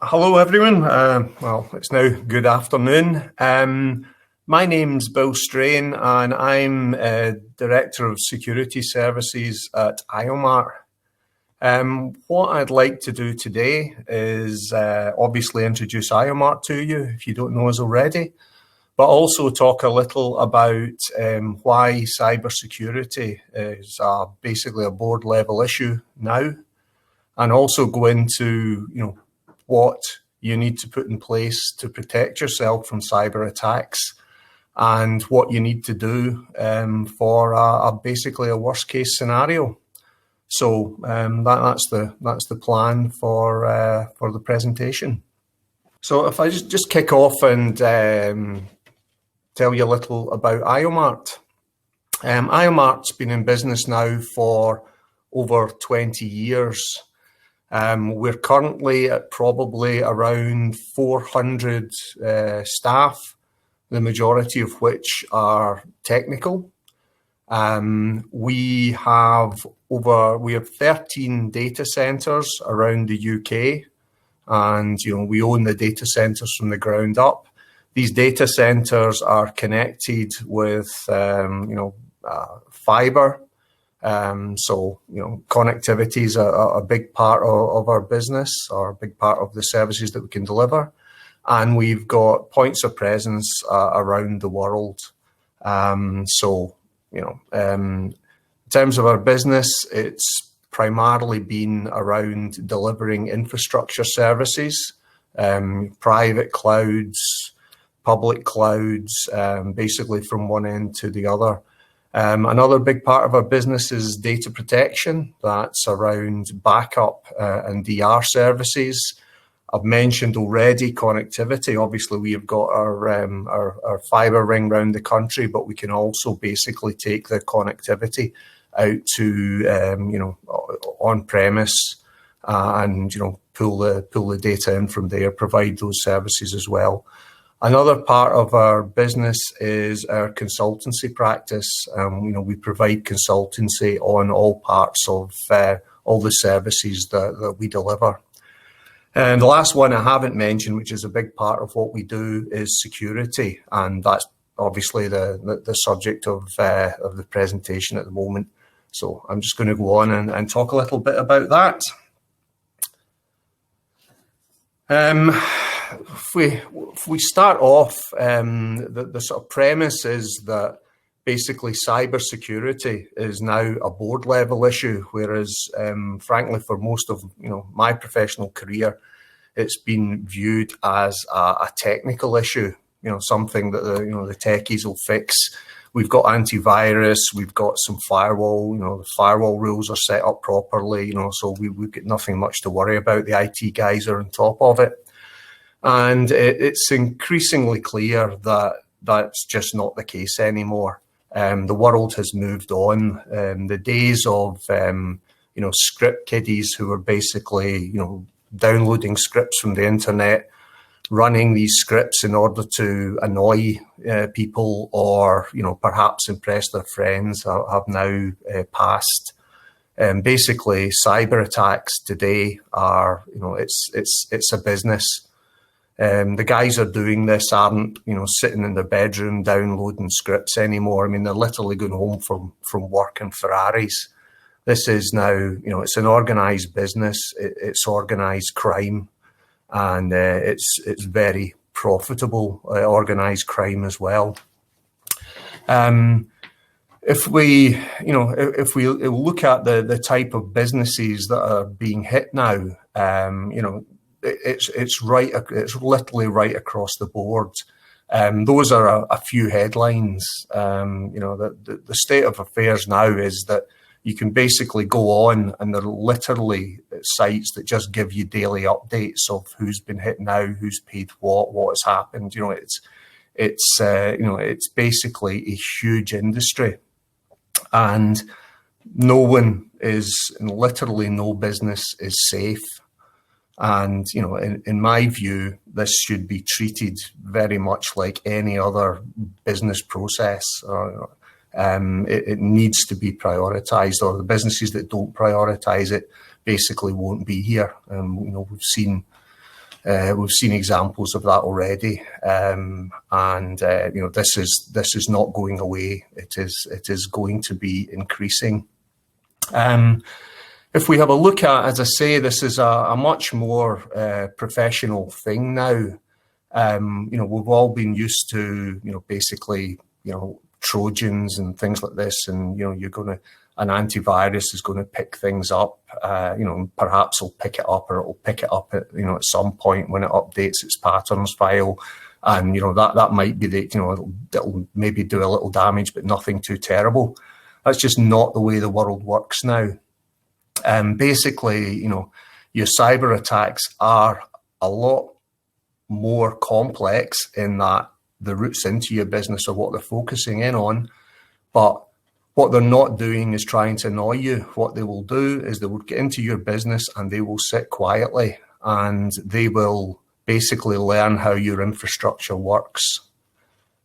Hello, everyone. Well, it's now good afternoon. My name's Bill Strain, and I'm Director of Security Services at Iomart. What I'd like to do today is obviously introduce Iomart to you, if you don't know us already, but also talk a little about why cybersecurity is basically a board level issue now, and also go into, what you need to put in place to protect yourself from cyber attacks, and what you need to do for basically a worst case scenario. So that's the plan for the presentation. So if I just kick off and tell you a little about Iomart. Iomart's been in business now for over 20 years. We're currently at probably around 400 staff, the majority of which are technical. We have 13 data centers around the UK, and we own the data centers from the ground up. These data centers are connected with fiber. So connectivity is a big part of our business, or a big part of the services that we can deliver. And we've got points of presence around the world. In terms of our business, it's primarily been around delivering infrastructure services, private clouds, public clouds, basically from one end to the other. Another big part of our business is data protection. That's around backup and DR services. I've mentioned already connectivity. Obviously, we have got our fiber ring around the country, but we can also basically take the connectivity out to on premise and pull the data in from there, provide those services as well. Another part of our business is our consultancy practice. We provide consultancy on all parts of all the services that we deliver. And the last one I haven't mentioned, which is a big part of what we do, is security, and that's obviously the subject of the presentation at the moment. So I'm just going to go on and talk a little bit about that. If we start off, the sort of premise is that basically cybersecurity is now a board level issue, whereas frankly for most of my professional career, it's been viewed as a technical issue, something that the techies will fix. We've got antivirus, we've got some firewall, the firewall rules are set up properly, so we've got nothing much to worry about. The IT guys are on top of it. And it's increasingly clear that that's just not the case anymore. The world has moved on. The days of script kiddies who are basically downloading scripts from the internet, running these scripts in order to annoy people or perhaps impress their friends have now passed. Basically, cyber attacks today are it's a business. The guys are doing this aren't, sitting in their bedroom downloading scripts anymore. I mean, they're literally going home from work in Ferraris. This is now, it's an organised business. It's organised crime, and it's very profitable organised crime as well. If we look at the type of businesses that are being hit now, it's literally right across the board. Those are a few headlines. The state of affairs now is that you can basically go on, and there are literally sites that just give you daily updates of who's been hit now, who's paid what has happened. It's basically a huge industry, and literally no business is safe. And, in my view, this should be treated very much like any other business process. It needs to be prioritized, or the businesses that don't prioritize it basically won't be here. We've seen We've seen examples of that already, and this is not going away. It is going to be increasing. If we have a look at, as I say, this is a much more professional thing now. We've all been used to, basically, Trojans and things like this, and an antivirus is going to pick things up. Perhaps it'll pick it up, or it'll pick it up at some point when it updates its patterns file, and that might be it'll maybe do a little damage, but nothing too terrible. That's just not the way the world works now. Basically, your cyber attacks are a lot more complex in that the roots into your business are what they're focusing in on, but what they're not doing is trying to annoy you. What they will do is they will get into your business and they will sit quietly and they will basically learn how your infrastructure works.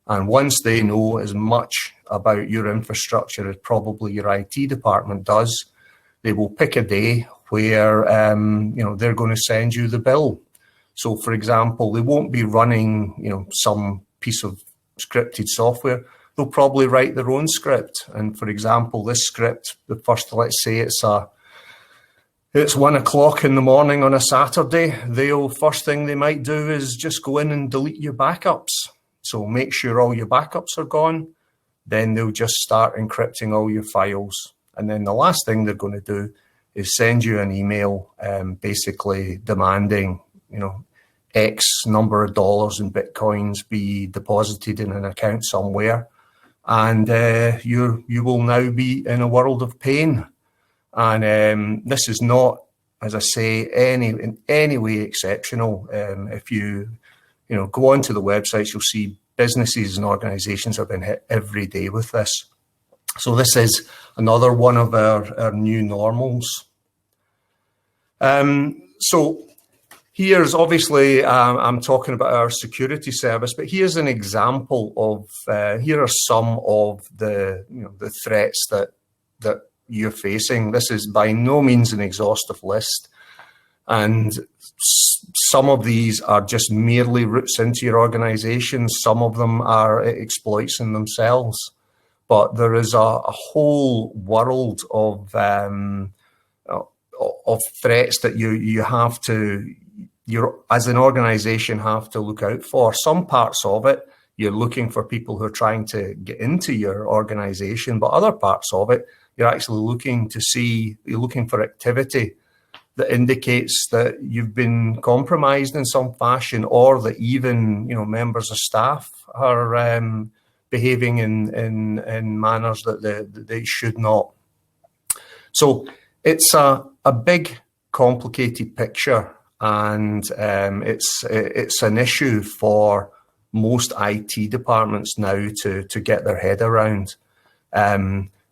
And once they know as much about your infrastructure as probably your IT department does, they will pick a day where they're going to send you the bill. So, for example, they won't be running some piece of scripted software. They'll probably write their own script. And for example, this script, let's say it's 1 o'clock in the morning on a Saturday. First thing they might do is just go in and delete your backups. So make sure all your backups are gone. Then they'll just start encrypting all your files. And then the last thing they're going to do is send you an email, basically demanding, X number of dollars in Bitcoins be deposited in an account somewhere. And you will now be in a world of pain. And this is not, as I say, in any way exceptional. If you go onto the websites, you'll see businesses and organizations have been hit every day with this. So this is another one of our new normals. So here's obviously, I'm talking about our security service, but here's an example of, here are some of the threats that you're facing. This is by no means an exhaustive list. And some of these are just merely roots into your organization. Some of them are exploits in themselves. But there is a whole world of threats that you have to, as an organization, have to look out for. Some parts of it, you're looking for people who are trying to get into your organization, but other parts of it, you're actually looking for activity that indicates that you've been compromised in some fashion, or that even members of staff are behaving in manners that they should not. So it's a big, complicated picture, and it's an issue for most IT departments now to get their head around.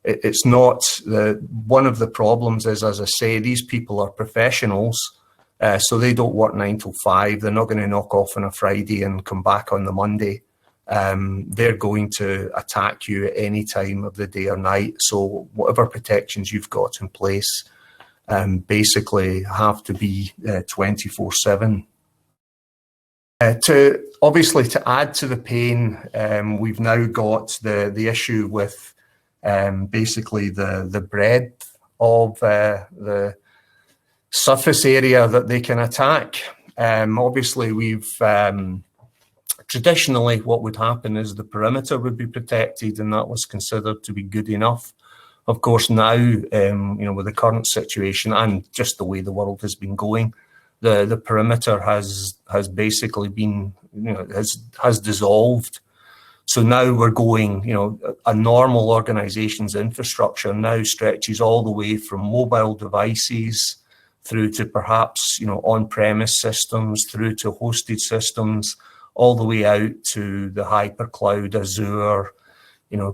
It's not one of the problems is, as I say, these people are professionals, so they don't work 9 till 5. They're not going to knock off on a Friday and come back on the Monday. They're going to attack you at any time of the day or night. So whatever protections you've got in place basically have to be 24/7. To add to the pain, we've now got the issue with basically the breadth of the surface area that they can attack. Obviously, we've traditionally what would happen is the perimeter would be protected, and that was considered to be good enough. Of course, now with the current situation and just the way the world has been going, the perimeter has basically been has dissolved. So now we're going, a normal organization's infrastructure now stretches all the way from mobile devices through to perhaps, on-premise systems, through to hosted systems, all the way out to the hypercloud, Azure,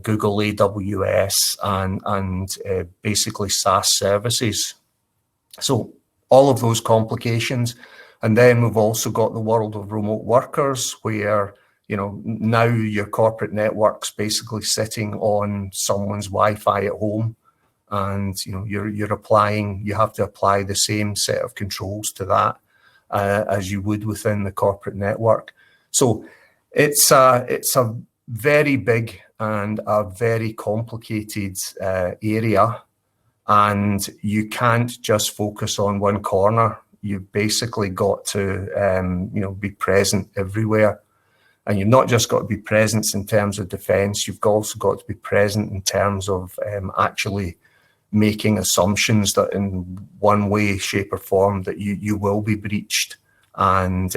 Google AWS, and basically SaaS services. So all of those complications. And then we've also got the world of remote workers where now your corporate network's basically sitting on someone's Wi-Fi at home, and you have to apply the same set of controls to that. as you would within the corporate network. So it's a very big and a very complicated area, and you can't just focus on one corner. You've basically got to be present everywhere. And you've not just got to be present in terms of defence, you've also got to be present in terms of actually making assumptions that in one way, shape or form that you will be breached, and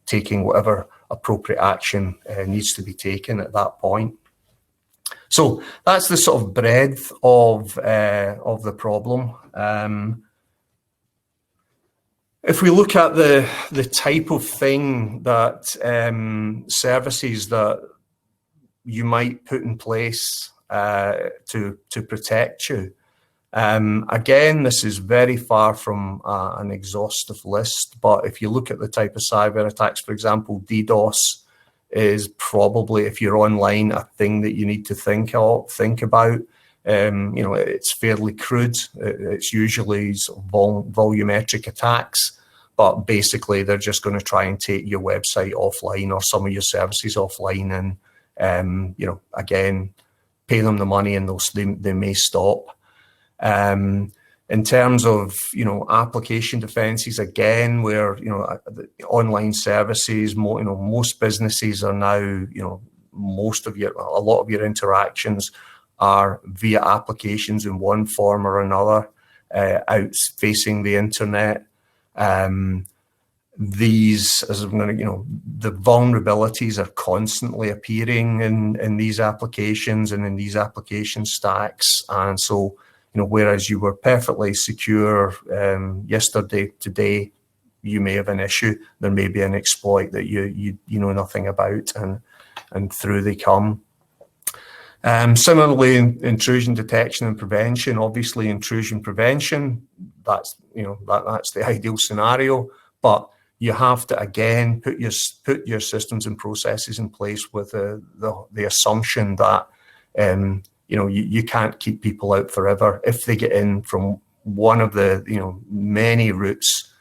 taking whatever appropriate action needs to be taken at that point. So that's the sort of breadth of the problem. If we look at the type of thing that services that you might put in place to protect you, again, this is very far from an exhaustive list. But if you look at the type of cyber attacks, for example, DDoS is probably, if you're online, a thing that you need to think about. It's fairly crude. It's usually sort of volumetric attacks, but basically they're just going to try and take your website offline or some of your services offline, and again, pay them the money and they may stop. In terms of application defenses, again, where the online services, most businesses are now a lot of your interactions are via applications in one form or another, out facing the internet. The vulnerabilities are constantly appearing in these applications and in these application stacks. And so, whereas you were perfectly secure yesterday, today you may have an issue. There may be an exploit that you know nothing about, and through they come. Similarly, intrusion detection and prevention. Obviously, intrusion prevention, that's the ideal scenario, but you have to again put your systems and processes in place with the assumption that you can't keep people out forever. If they get in from one of the many routes,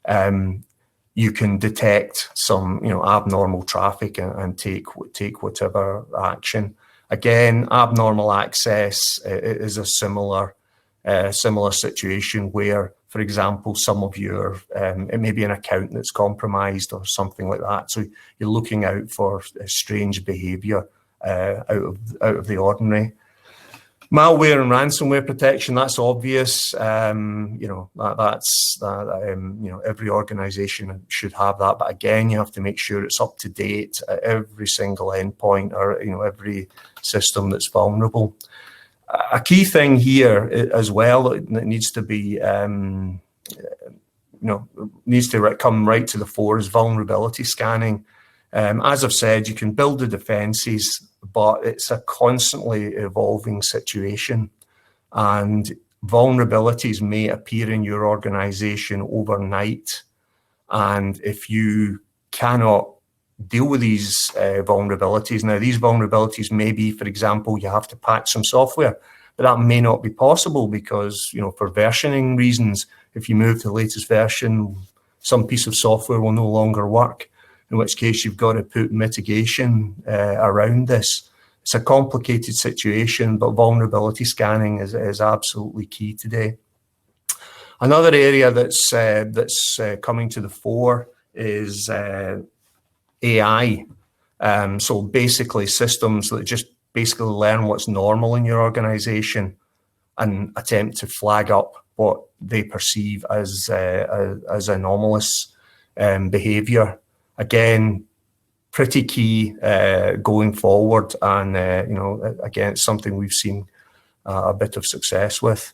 you can detect some abnormal traffic and take whatever action. Again, abnormal access is a similar situation where, for example, some of your it may be an account that's compromised or something like that. So you're looking out for strange behaviour out of the ordinary. Malware and ransomware protection, that's obvious. Every organisation should have that, but again, you have to make sure it's up to date at every single endpoint or every system that's vulnerable. A key thing here as well that needs to be needs to come right to the fore is vulnerability scanning. As I've said, you can build the defences, but it's a constantly evolving situation, and vulnerabilities may appear in your organisation overnight. And if you cannot deal with these vulnerabilities, now these vulnerabilities may be, for example, you have to patch some software, but that may not be possible because, for versioning reasons, if you move to the latest version, some piece of software will no longer work, in which case you've got to put mitigation around this. It's a complicated situation, but vulnerability scanning is absolutely key today. Another area that's coming to the fore is AI. So basically systems that just basically learn what's normal in your organization and attempt to flag up what they perceive as anomalous behavior. Again, pretty key going forward, and again, it's something we've seen a bit of success with.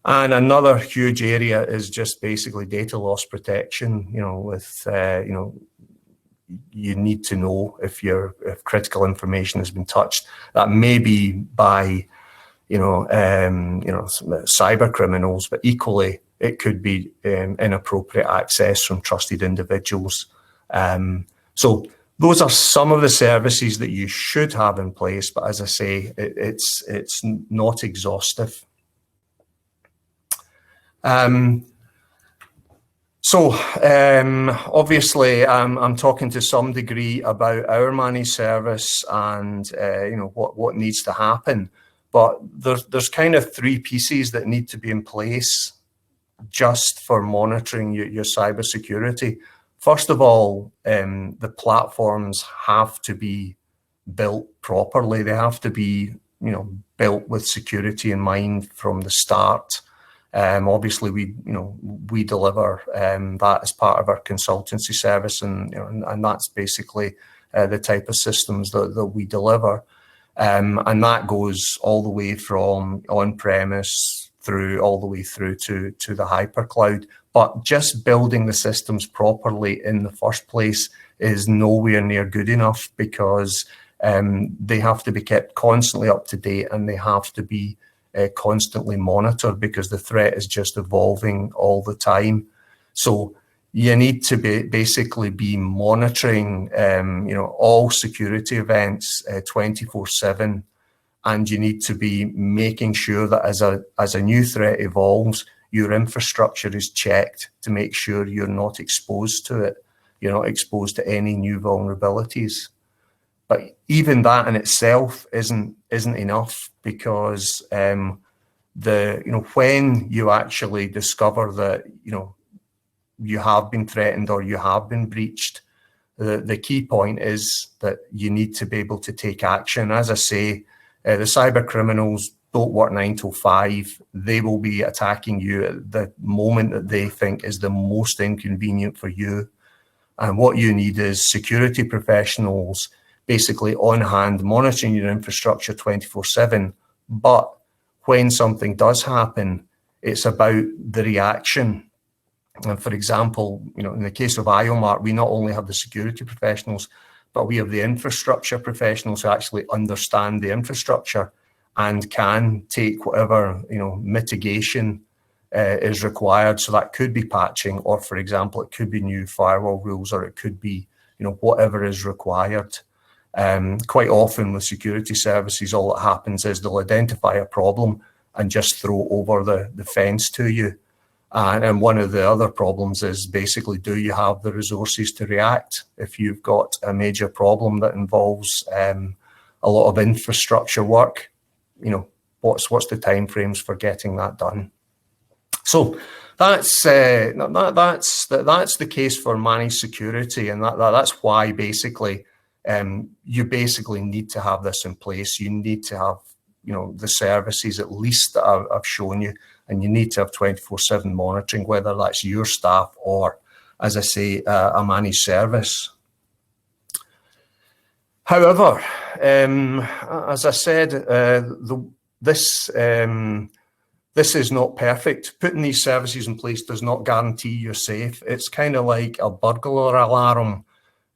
And another huge area is just basically data loss protection. You need to know if critical information has been touched. That may be by cyber criminals, but equally it could be inappropriate access from trusted individuals. So those are some of the services that you should have in place, but as I say, it's not exhaustive. So obviously, I'm talking to some degree about our managed service and what needs to happen. But there's kind of three pieces that need to be in place just for monitoring your cybersecurity. First of all, the platforms have to be built properly. They have to be built with security in mind from the start. Obviously, we deliver that as part of our consultancy service, and that's basically the type of systems that we deliver, and that goes all the way from on-premise all the way through to the hypercloud. But just building the systems properly in the first place is nowhere near good enough, because they have to be kept constantly up to date, and they have to be constantly monitored, because the threat is just evolving all the time. So you need to basically be monitoring all security events 24/7, and you need to be making sure that as a new threat evolves, your infrastructure is checked to make sure you're not exposed to it. You're not exposed to any new vulnerabilities. But even that in itself isn't enough, because when you actually discover that you have been threatened or you have been breached, the key point is that you need to be able to take action. As I say, the cyber criminals don't work 9 to 5. They will be attacking you at the moment that they think is the most inconvenient for you. And what you need is security professionals basically on hand, monitoring your infrastructure 24/7. But when something does happen, it's about the reaction. And for example, in the case of Iomart, we not only have the security professionals, but we have the infrastructure professionals who actually understand the infrastructure and can take whatever mitigation is required. So that could be patching, or for example, it could be new firewall rules, or it could be whatever is required. Quite often with security services, all that happens is they'll identify a problem and just throw over the fence to you. And one of the other problems is basically, do you have the resources to react? If you've got a major problem that involves a lot of infrastructure work, what's the timeframes for getting that done? So that's the case for managed security, and that's why basically you basically need to have this in place. You need to have the services at least that I've shown you, and you need to have 24/7 monitoring, whether that's your staff or, as I say, a managed service. However, as I said, this is not perfect. Putting these services in place does not guarantee you're safe. It's kind of like a burglar alarm.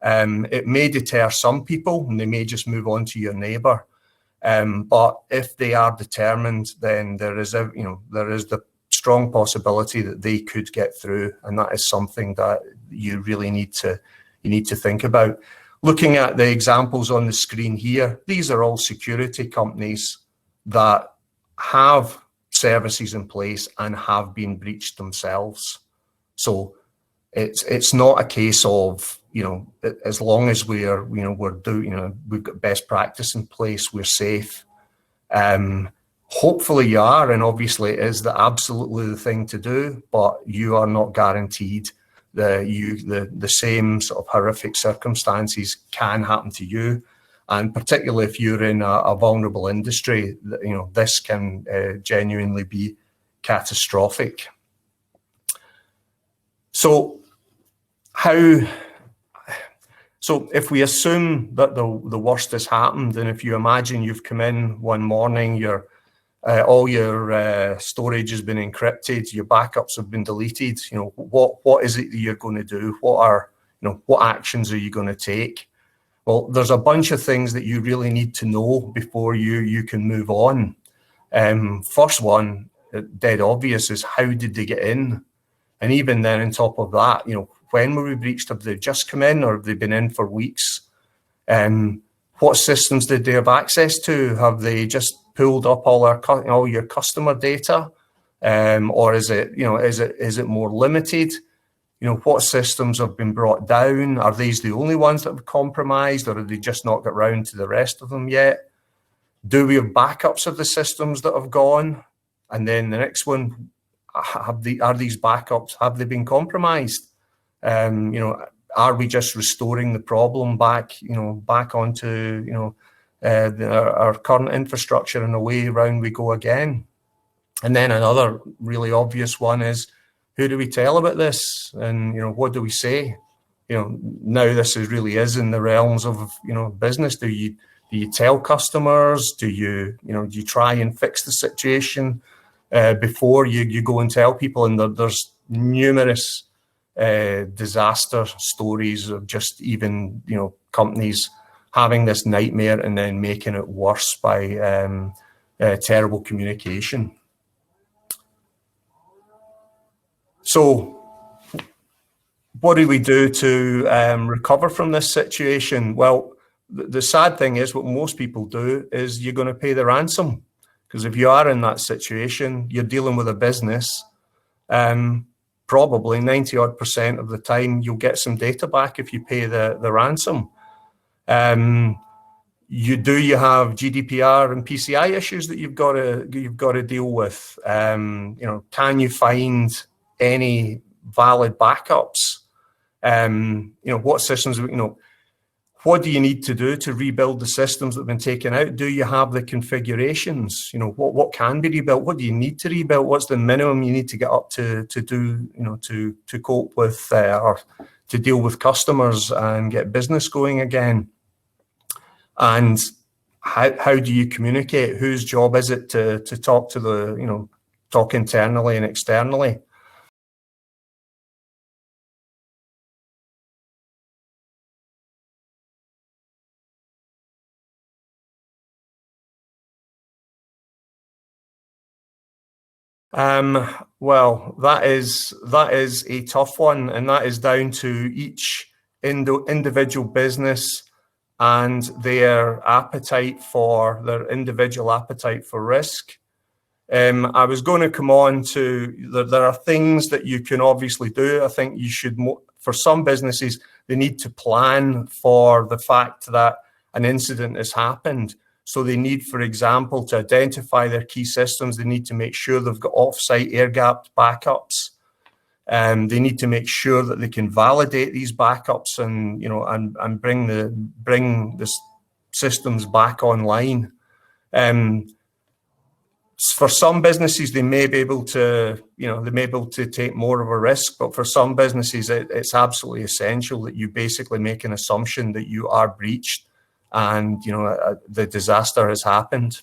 It may deter some people, and they may just move on to your neighbour. But if they are determined, then there is the strong possibility that they could get through, and that is something that you really need to think about. Looking at the examples on the screen here, these are all security companies that have services in place and have been breached themselves. So it's not a case of as long as we've got best practice in place, we're safe. Hopefully you are, and obviously it is absolutely the thing to do, but you are not guaranteed. The same sort of horrific circumstances can happen to you, and particularly if you're in a vulnerable industry, this can genuinely be catastrophic. So if we assume that the worst has happened, and if you imagine you've come in one morning, all your storage has been encrypted, your backups have been deleted, what is it that you're going to do? What actions are you going to take? Well, there's a bunch of things that you really need to know before you can move on. First one, dead obvious, is how did they get in? And even then, on top of that, when were we breached? Have they just come in, or have they been in for weeks? What systems did they have access to? Have they just pulled up all your customer data, or is it more limited? What systems have been brought down? Are these the only ones that have compromised, or have they just not got round to the rest of them yet? Do we have backups of the systems that have gone? And then the next one, are these backups, have they been compromised? Are we just restoring the problem back onto, our current infrastructure, and away round we go again? And then another really obvious one is, who do we tell about this? And, what do we say? Now this really is in the realms of, business. Do you tell customers? Do you try and fix the situation before you go and tell people? And there's numerous disaster stories of just even, companies having this nightmare and then making it worse by terrible communication. So what do we do to recover from this situation? Well, the sad thing is, what most people do is you're going to pay the ransom, because if you are in that situation, you're dealing with a business. Probably 90% of the time, you'll get some data back if you pay the ransom. You have GDPR and PCI issues that you've got to deal with. Can you find any valid backups? What systems? What do you need to do to rebuild the systems that have been taken out? Do you have the configurations? What can be rebuilt? What do you need to rebuild? What's the minimum you need to get up to do? To cope with or to deal with customers and get business going again. And how do you communicate? Whose job is it to talk to talk internally and externally? Well, that is a tough one, and that is down to each individual business and their individual appetite for risk. I was going to come on to, there are things that you can obviously do. I think you should, for some businesses, they need to plan for the fact that an incident has happened. So they need, for example, to identify their key systems. They need to make sure they've got off-site air-gapped backups. They need to make sure that they can validate these backups and and bring the systems back online. For some businesses, they may be able to take more of a risk, but for some businesses, it's absolutely essential that you basically make an assumption that you are breached and the disaster has happened.